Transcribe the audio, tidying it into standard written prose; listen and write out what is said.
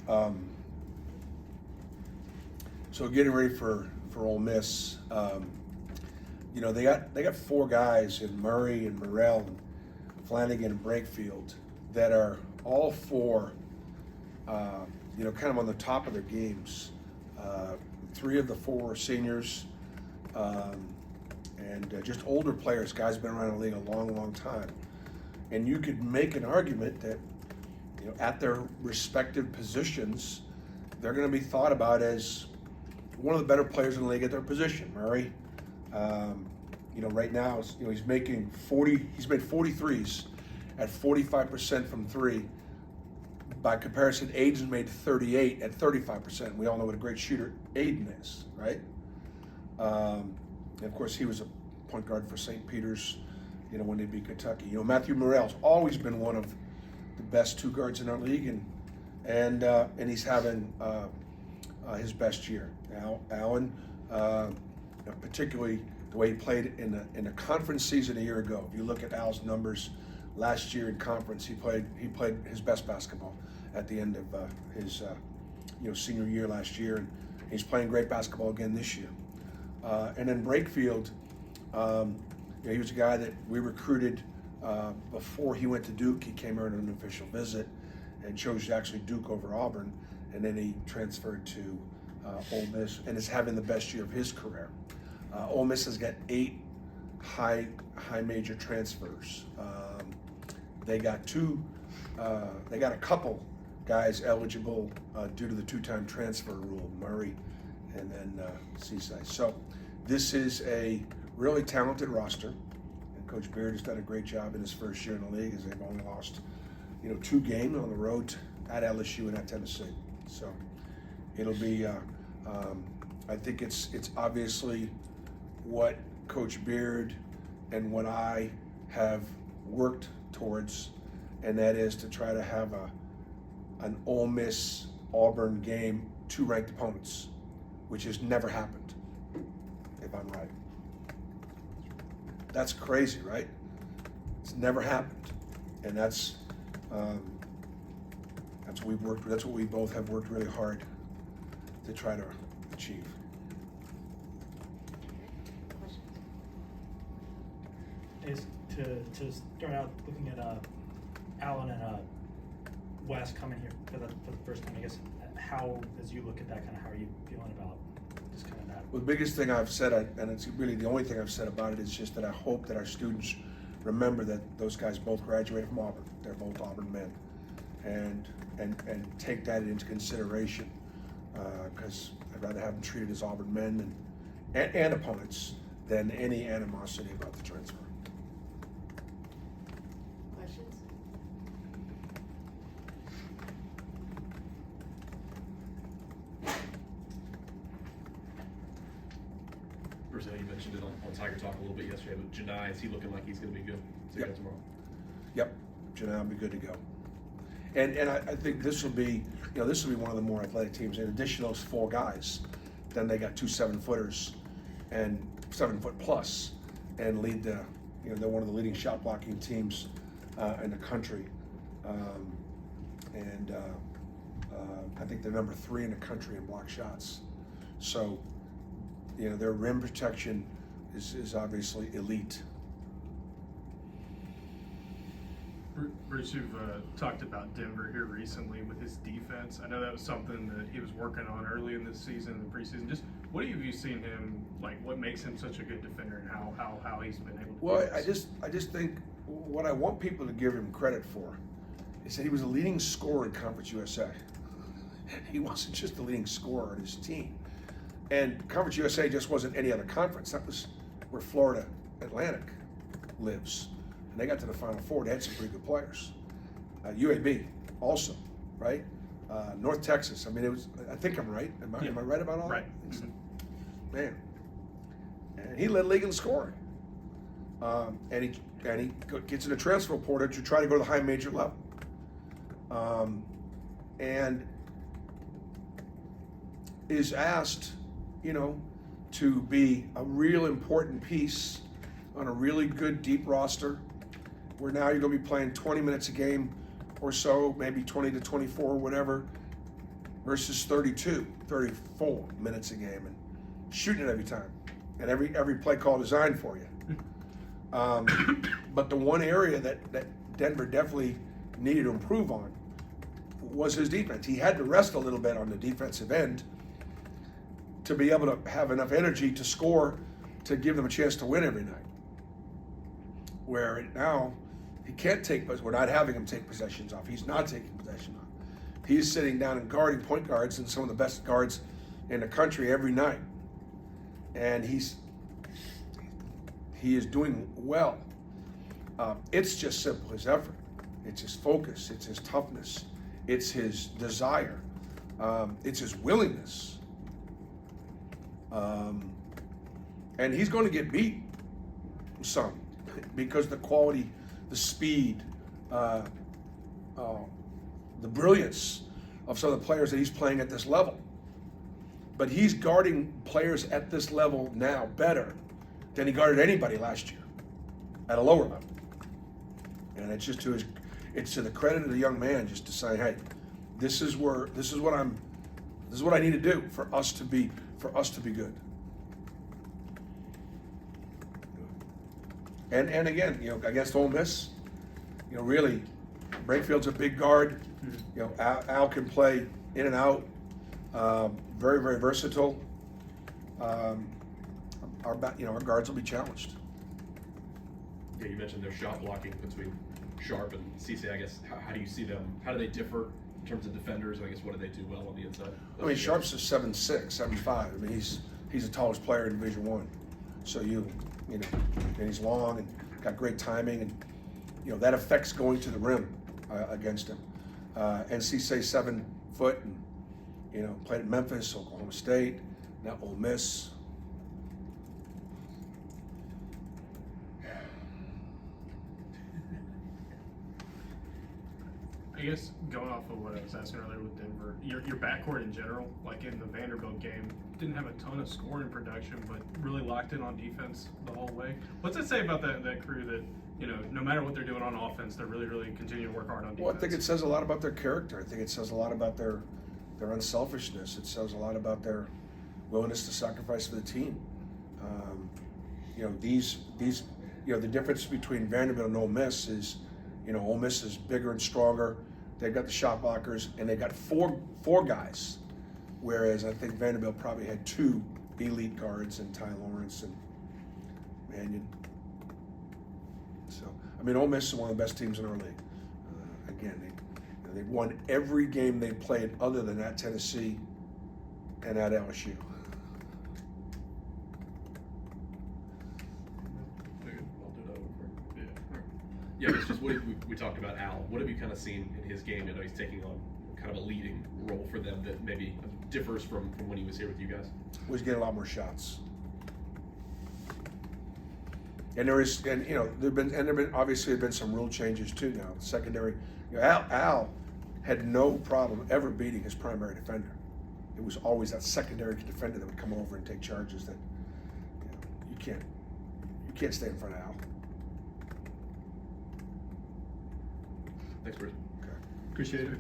So getting ready for Ole Miss, they got four guys in Murray and Morrell and Flanigan and Brakefield that are all four, kind of on the top of their games. Three of the four are seniors, and just older players, guys been around the league a long, long time. And you could make an argument that, at their respective positions, they're going to be thought about as one of the better players in the league at their position. Murray, right now, he's making 40. He's made 43s at 45% from three. By comparison, Aiden's made 38 at 35%. We all know what a great shooter Aiden is, right? And of course, he was a point guard for St. Peter's, when they beat Kentucky. Matthew Morrell's always been one of the best two guards in our league, and he's having his best year. Now, Allen, particularly the way he played in a conference season a year ago. If you look at Al's numbers last year in conference, he played his best basketball at the end of his senior year last year, and he's playing great basketball again this year. And then Brakefield, he was a guy that we recruited before he went to Duke. He came here on an official visit and chose actually Duke over Auburn, and then he transferred to Ole Miss and is having the best year of his career. Ole Miss has got 8 high major transfers. They got a couple guys eligible due to the 2-time transfer rule, Murray and then Seaside. So this is a really talented roster, and Coach Beard has done a great job in his first year in the league, as they've only lost 2 games on the road at LSU and at Tennessee. So it'll be I think it's obviously what Coach Beard and what I have worked towards, and that is to try to have an Ole Miss Auburn game, 2 ranked opponents, which has never happened, if I'm right. That's crazy, right? It's never happened, and that's what we've worked. That's what we both have worked really hard to try to achieve. Is to start out looking at Allen and Wes coming here for the first time, I guess. How, as you look at that, kind of how are you feeling about just kind of that? Well, the biggest thing I've said, and it's really the only thing I've said about it, is just that I hope that our students remember that those guys both graduated from Auburn. They're both Auburn men, and take that into consideration, because I'd rather have them treated as Auburn men and opponents than any animosity about the transfer. Questions? Bruce, I know you mentioned it on Tiger Talk a little bit yesterday, but Janai, is he looking like he's going to be good Yep. tomorrow? Yep, Janai will be good to go. And I think this will be one of the more athletic teams. In addition to those 4 guys, then they got 2 7-footers and 7-foot plus, and lead they're one of the leading shot blocking teams in the country. I think they're number 3 in the country in block shots. So, their rim protection is obviously elite. Bruce, you've talked about Denver here recently with his defense. I know that was something that he was working on early in this season, in the preseason. Just what have you seen him, like what makes him such a good defender, and how he's been able to do Well, this? I just think what I want people to give him credit for is that he was a leading scorer in Conference USA. He wasn't just the leading scorer on his team. And Conference USA just wasn't any other conference. That was where Florida Atlantic lives. And they got to the Final Four. They had some pretty good players. UAB also, right? North Texas. I mean, it was. I think I'm right. Am I right about all Right. that? Man, and he led the league in scoring. And he gets in the transfer portal to try to go to the high major level. And is asked, to be a real important piece on a really good deep roster, where now you're going to be playing 20 minutes a game or so, maybe 20 to 24, whatever, versus 32, 34 minutes a game and shooting it every time. And every play call designed for you. But the one area that Denver definitely needed to improve on was his defense. He had to rest a little bit on the defensive end to be able to have enough energy to score to give them a chance to win every night. Where now he can't take, we're not having him take possessions off. He's not taking possession off. He's sitting down and guarding point guards and some of the best guards in the country every night. And he is doing well. It's just simple, his effort. It's his focus. It's his toughness. It's his desire. It's his willingness. And he's going to get beat some because the quality, the speed, the brilliance of some of the players that he's playing at this level. But he's guarding players at this level now better than he guarded anybody last year at a lower level. And it's just it's to the credit of the young man just to say, hey, this is what I need to do for us to be good. And again, against Ole Miss, really, Breakfield's a big guard. Al can play in and out. Very, very versatile. Our guards will be challenged. Yeah, you mentioned their shot blocking between Sharp and Cisse. I guess how do you see them? How do they differ in terms of defenders? I guess what do they do well on the inside? I mean, Sharp's a 7'6", 7'5". I mean, he's the tallest player in Division I. So and he's long and got great timing, and that affects going to the rim against him. And Cisse 7 foot, and played at Memphis, Oklahoma State, now Ole Miss. I guess going off of what I was asking earlier with Denver, your backcourt in general, like in the Vanderbilt game, didn't have a ton of scoring production, but really locked in on defense the whole way. What's it say about that crew that, no matter what they're doing on offense, they're really, really continue to work hard on defense? Well, I think it says a lot about their character. I think it says a lot about their unselfishness. It says a lot about their willingness to sacrifice for the team. The difference between Vanderbilt and Ole Miss is, Ole Miss is bigger and stronger. They've got the shot blockers, and they've got four guys, whereas I think Vanderbilt probably had 2 elite guards in Ty Lawrence and Mannion. So, I mean, Ole Miss is one of the best teams in our league. Again, they've won every game they played other than at Tennessee and at LSU. Yeah, it's just what we talked about Al. What have you kind of seen in his game? I know he's taking on kind of a leading role for them that maybe differs from when he was here with you guys. He's getting a lot more shots. And there've been some rule changes too now. Secondary, Al had no problem ever beating his primary defender. It was always that secondary defender that would come over and take charges that you can't stay in front of Al. Thanks, Bruce. Okay. Appreciate it.